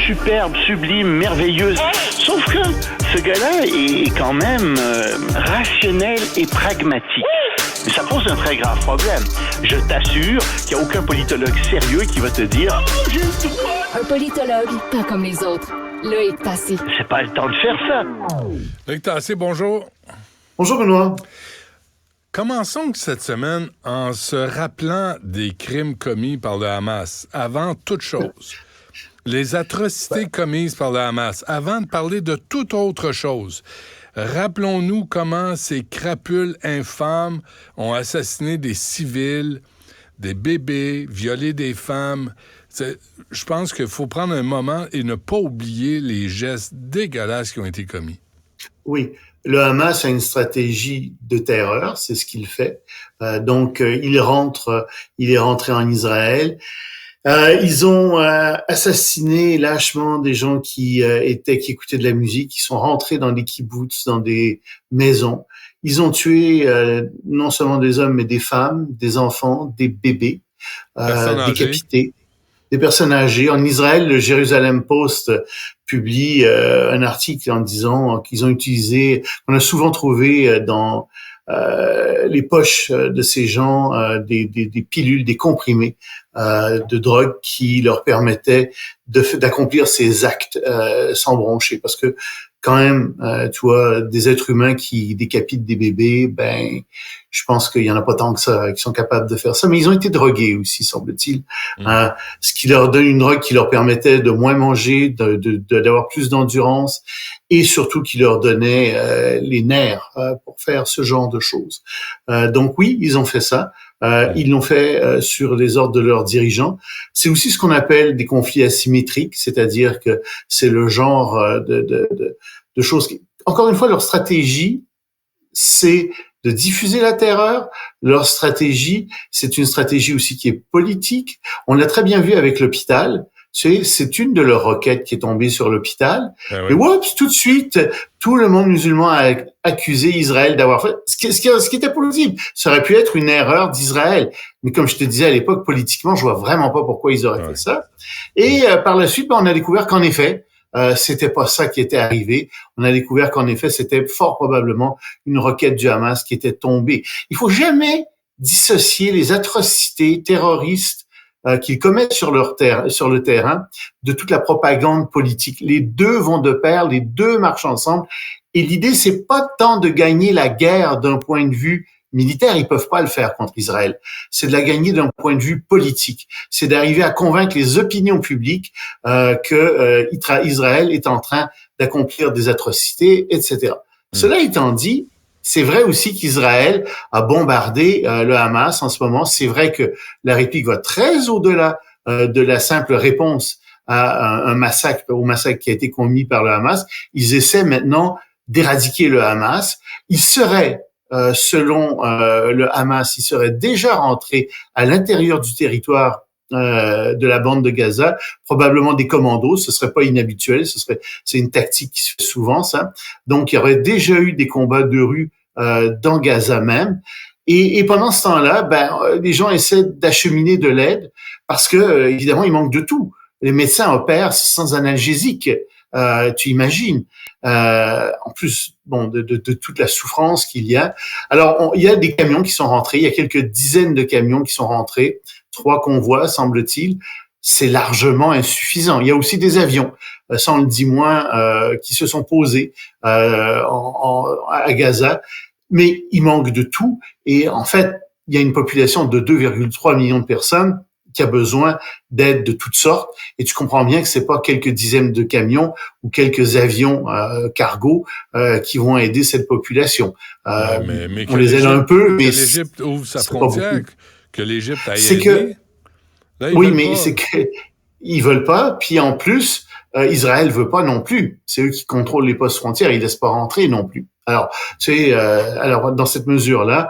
superbe, sublime, merveilleuse. Sauf que ce gars-là est quand même rationnel et pragmatique. Mais ça pose un très grave problème. Je t'assure qu'il n'y a aucun politologue sérieux qui va te dire « Oh, j'ai le droit !» Un politologue, pas comme les autres. Loïc Tassé. C'est pas le temps de faire ça. Loïc Tassé, bonjour. Bonjour, Benoît. Commençons cette semaine en se rappelant des crimes commis par le Hamas. Avant toute chose, les atrocités commises par le Hamas. Avant de parler de toute autre chose, rappelons-nous comment ces crapules infâmes ont assassiné des civils, des bébés, violé des femmes. Je pense qu'il faut prendre un moment et ne pas oublier les gestes dégueulasses qui ont été commis. Oui, le Hamas a une stratégie de terreur, c'est ce qu'il fait. Il est rentré en Israël. Ils ont assassiné lâchement des gens qui écoutaient de la musique, qui sont rentrés dans des kibboutz, dans des maisons. Ils ont tué non seulement des hommes, mais des femmes, des enfants, des bébés, décapités. Des personnes âgées. En Israël, le Jerusalem Post publie un article en disant qu'on a souvent trouvé dans les poches de ces gens des pilules, des comprimés de drogue qui leur permettaient d'accomplir ces actes sans broncher. Parce que quand même, tu vois, des êtres humains qui décapitent des bébés, je pense qu'il y en a pas tant que ça qui sont capables de faire ça. Mais ils ont été drogués aussi, semble-t-il. Ce qui leur donne une drogue qui leur permettait de moins manger, d'avoir plus d'endurance et surtout qui leur donnait les nerfs pour faire ce genre de choses. Donc oui, ils ont fait ça. Ils l'ont fait sur les ordres de leurs dirigeants. C'est aussi ce qu'on appelle des conflits asymétriques, c'est-à-dire que c'est le genre de choses qui... Encore une fois, leur stratégie, c'est de diffuser la terreur. Leur stratégie, c'est une stratégie aussi qui est politique. On l'a très bien vu avec l'hôpital. Tu sais, c'est une de leurs roquettes qui est tombée sur l'hôpital. Ah oui. Et oups, tout de suite, tout le monde musulman a accusé Israël d'avoir fait ce qui était possible. Ça aurait pu être une erreur d'Israël. Mais comme je te disais à l'époque, politiquement, je vois vraiment pas pourquoi ils auraient fait ça. Et par la suite, on a découvert qu'en effet, c'était pas ça qui était arrivé. On a découvert qu'en effet, c'était fort probablement une roquette du Hamas qui était tombée. Il faut jamais dissocier les atrocités terroristes qu'ils commettent sur le terrain de toute la propagande politique. Les deux vont de pair, les deux marchent ensemble. Et l'idée, c'est pas tant de gagner la guerre d'un point de vue militaire, ils peuvent pas le faire contre Israël. C'est de la gagner d'un point de vue politique. C'est d'arriver à convaincre les opinions publiques que Israël est en train d'accomplir des atrocités, etc. Cela étant dit, c'est vrai aussi qu'Israël a bombardé le Hamas en ce moment. C'est vrai que la réplique va très au-delà de la simple réponse à au massacre qui a été commis par le Hamas. Ils essaient maintenant d'éradiquer le Hamas. Ils seraient selon le Hamas, il serait déjà rentré à l'intérieur du territoire de la bande de Gaza, probablement des commandos, ce serait pas inhabituel, c'est une tactique qui se fait souvent, ça. Donc, il y aurait déjà eu des combats de rue dans Gaza même. Et pendant ce temps-là, les gens essaient d'acheminer de l'aide parce que, évidemment, il manque de tout. Les médecins opèrent sans analgésique. Tu imagines. En plus, de toute la souffrance qu'il y a. Alors, il y a des camions qui sont rentrés. Il y a quelques dizaines de camions qui sont rentrés. 3 convois, semble-t-il. C'est largement insuffisant. Il y a aussi des avions, ça on le dit moins, qui se sont posés à Gaza. Mais il manque de tout. Et en fait, il y a une population de 2,3 millions de personnes qui a besoin d'aide de toutes sortes. Et tu comprends bien que c'est pas quelques dizaines de camions ou quelques avions cargo qui vont aider cette population. Mais on les aide un peu, mais que l'Égypte ouvre sa frontière, que l'Égypte aille aider. Que là, oui, mais pas. C'est que ils veulent pas. Puis en plus, Israël veut pas non plus. C'est eux qui contrôlent les postes frontières. Ils laissent pas rentrer non plus. Alors, alors dans cette mesure-là,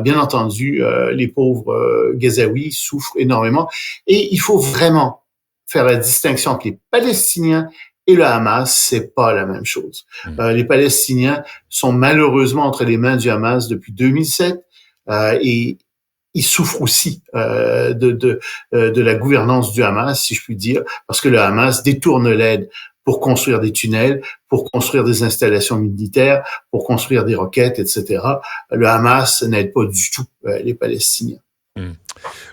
bien entendu, les pauvres Gazaouis souffrent énormément. Et il faut vraiment faire la distinction entre les Palestiniens et le Hamas. C'est pas la même chose. Les Palestiniens sont malheureusement entre les mains du Hamas depuis 2007 et il souffre aussi de la gouvernance du Hamas, si je puis dire, parce que le Hamas détourne l'aide pour construire des tunnels, pour construire des installations militaires, pour construire des roquettes, etc. Le Hamas n'aide pas du tout les Palestiniens.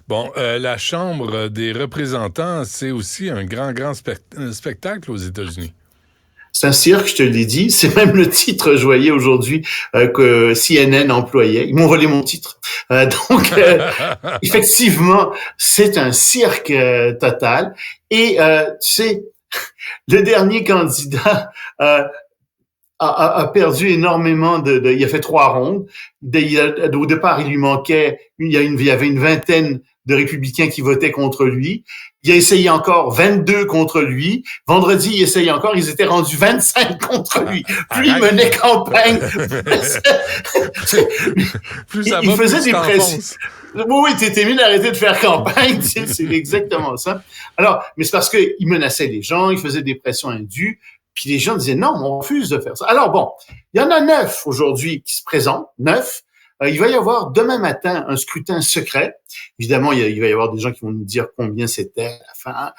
Bon, la Chambre des représentants, c'est aussi un grand spectacle aux États-Unis. C'est un cirque, je te l'ai dit. C'est même le titre, je voyais aujourd'hui, que CNN employait. Ils m'ont volé mon titre. Donc, effectivement, c'est un cirque total. Et, tu sais, le dernier candidat a perdu énormément il a fait 3 rondes. Au départ, il lui manquait, il y avait une vingtaine de républicains qui votaient contre lui. Il a essayé encore 22 contre lui. Vendredi, il essayait encore. Ils étaient rendus 25 contre lui. Plus il menait campagne. Il faisait des pressions. Oui, t'étais mieux d'arrêter de faire campagne. C'est exactement ça. Alors, mais c'est parce qu'il menaçait les gens, il faisait des pressions indues. Puis les gens disaient non, on refuse de faire ça. Alors bon, il y en a 9 aujourd'hui qui se présentent, 9. Il va y avoir demain matin un scrutin secret. Évidemment, il va y avoir des gens qui vont nous dire combien c'était à la fin.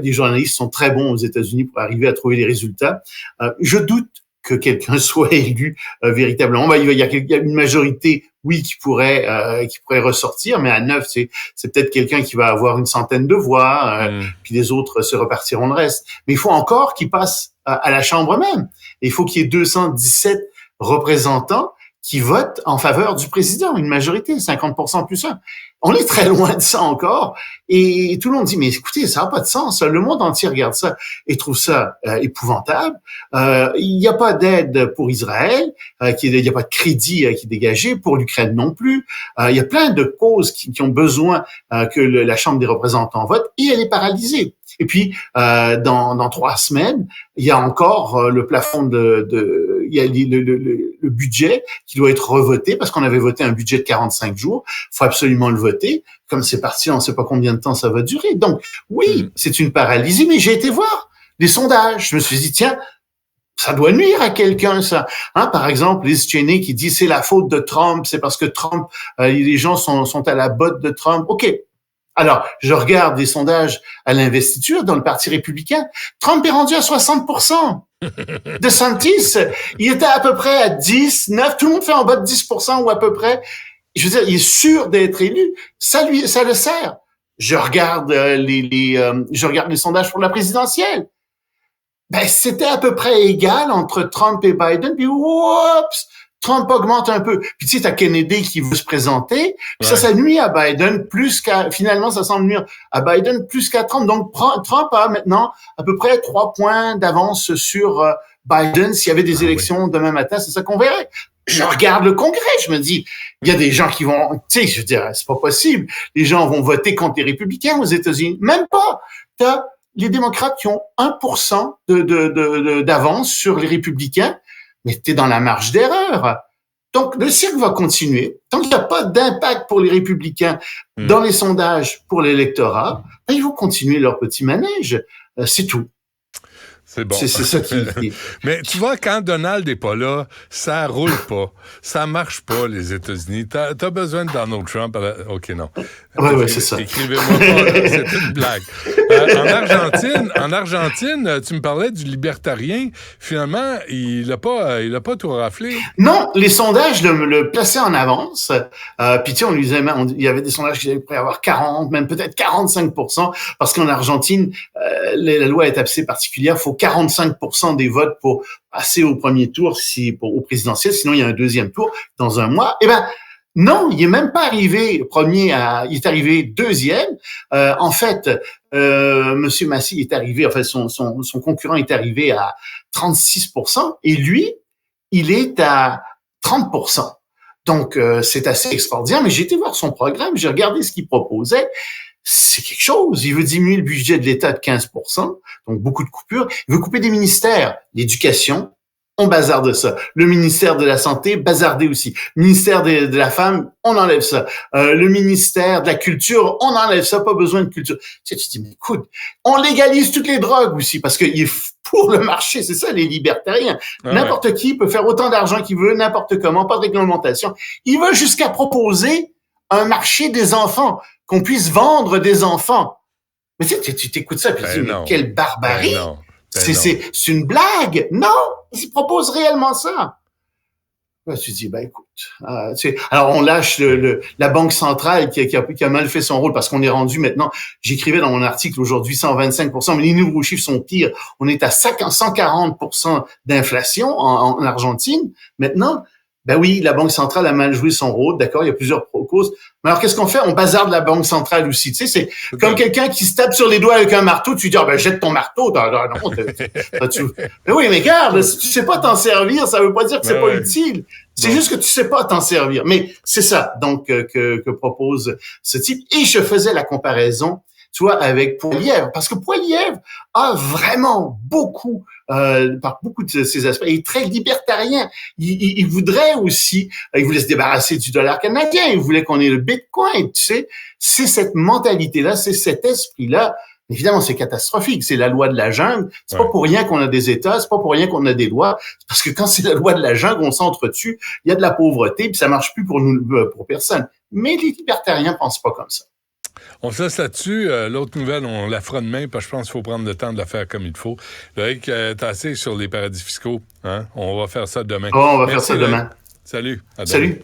Les journalistes sont très bons aux États-Unis pour arriver à trouver les résultats. Je doute que quelqu'un soit élu véritablement. Il y a une majorité, oui, qui pourrait ressortir, mais à 9, c'est peut-être quelqu'un qui va avoir une centaine de voix, puis les autres se repartiront le reste. Mais il faut encore qu'il passe à la Chambre même. Et il faut qu'il y ait 217 représentants qui votent en faveur du président, une majorité, 50% plus 1. On est très loin de ça encore, et tout le monde dit, mais écoutez, ça n'a pas de sens, le monde entier regarde ça et trouve ça épouvantable. Il n'y a pas d'aide pour Israël, il n'y a pas de crédit qui est dégagé, pour l'Ukraine non plus. Il y a plein de causes qui ont besoin que la Chambre des représentants vote, et elle est paralysée. Et puis, dans 3 semaines, il y a encore le plafond il y a le budget qui doit être revoté parce qu'on avait voté un budget de 45 jours. Il faut absolument le voter. Comme c'est parti, on ne sait pas combien de temps ça va durer. Donc, oui, c'est une paralysie, mais j'ai été voir les sondages. Je me suis dit, tiens, ça doit nuire à quelqu'un, ça. Par exemple, Liz Cheney qui dit c'est la faute de Trump, c'est parce que Trump, les gens sont à la botte de Trump. OK. Alors, je regarde les sondages à l'investiture dans le Parti républicain. Trump est rendu à 60%. DeSantis, il était à peu près à 10, 9. Tout le monde fait en bas de 10% ou à peu près. Je veux dire, il est sûr d'être élu. Ça le sert. Je regarde je regarde les sondages pour la présidentielle. Ben, c'était à peu près égal entre Trump et Biden. Puis, oups! Trump augmente un peu. Puis tu sais, t'as Kennedy qui veut se présenter. Puis ça nuit à Biden finalement, ça semble nuire à Biden plus qu'à Trump. Donc, Trump a maintenant à peu près 3 points d'avance sur Biden. S'il y avait des élections demain matin, c'est ça qu'on verrait. Je regarde le Congrès, je me dis, il y a des gens qui vont, tu sais, je veux dire, c'est pas possible. Les gens vont voter contre les républicains aux États-Unis. Même pas. T'as les démocrates qui ont 1% d'avance sur les républicains. Mais t'es dans la marge d'erreur. Donc, le cirque va continuer. Tant qu'il n'y a pas d'impact pour les républicains dans les sondages pour l'électorat, ben, ils vont continuer leur petit manège. C'est tout. C'est bon. C'est ça qui... Mais tu vois, quand Donald n'est pas là, ça roule pas. Ça marche pas, les États-Unis. T'as besoin de Donald Trump. OK, non. Oui, c'est ça. Écrivez-moi pas, c'est une blague. En Argentine, tu me parlais du libertarien. Finalement, il a pas tout raflé. Non, les sondages le plaçaient en avance. Puis tu sais, on lui disait, il y avait des sondages qui pourraient avoir 40, même peut-être 45%, parce qu'en Argentine, la loi est assez particulière. Il faut 45% des votes pour passer au premier tour, au présidentiel. Sinon, il y a un deuxième tour dans un mois. Eh ben, non, il est même pas arrivé premier il est arrivé deuxième. En fait, Monsieur Massi est arrivé, enfin, son concurrent est arrivé à 36%, et lui, il est à 30%. Donc, c'est assez extraordinaire, mais j'ai été voir son programme, j'ai regardé ce qu'il proposait. C'est quelque chose. Il veut diminuer le budget de l'État de 15%, donc beaucoup de coupures. Il veut couper des ministères. L'éducation, on bazarde ça. Le ministère de la Santé, bazardé aussi. Le ministère de la Femme, on enlève ça. Le ministère de la Culture, on enlève ça, pas besoin de culture. Tu te dis, mais écoute, on légalise toutes les drogues aussi, parce qu'il est pour le marché, c'est ça, les libertariens. N'importe qui peut faire autant d'argent qu'il veut, n'importe comment, pas de réglementation. Il va jusqu'à proposer un marché des enfants, qu'on puisse vendre des enfants. Mais tu t'écoutes ça, puis tu dis, mais quelle barbarie! C'est une blague! Non! Ils proposent réellement ça. Là, tu dis, écoute, alors on lâche la Banque centrale qui a mal fait son rôle parce qu'on est rendu maintenant, j'écrivais dans mon article aujourd'hui 125%, mais les nouveaux chiffres sont pires. On est à 140% d'inflation en Argentine. Maintenant, oui, la Banque centrale a mal joué son rôle, d'accord, il y a plusieurs causes. Mais alors, qu'est-ce qu'on fait? On bazarde la Banque centrale aussi. Tu sais, c'est comme quelqu'un qui se tape sur les doigts avec un marteau, tu dis, jette ton marteau. Mais oui, mais regarde, si tu sais pas t'en servir, ça veut pas dire que c'est pas utile. C'est juste que tu sais pas t'en servir. Mais c'est ça, donc, que propose ce type. Et je faisais la comparaison, tu vois, avec Poilievre. Parce que Poilievre a vraiment par beaucoup de ses aspects, il est très libertarien. Il voudrait aussi, il voulait se débarrasser du dollar canadien, il voulait qu'on ait le Bitcoin, tu sais. C'est cette mentalité-là, c'est cet esprit-là. Évidemment, c'est catastrophique. C'est la loi de la jungle. C'est pas pour rien qu'on a des États, c'est pas pour rien qu'on a des lois. C'est parce que quand c'est la loi de la jungle, on s'entretue, il y a de la pauvreté, puis ça marche plus pour nous, pour personne. Mais les libertariens pensent pas comme ça. On se laisse là-dessus. L'autre nouvelle, on la fera demain, parce que je pense qu'il faut prendre le temps de la faire comme il faut. Loïc, t'as assez sur les paradis fiscaux. Hein? On va faire ça demain. On va faire ça demain. Salut. Salut.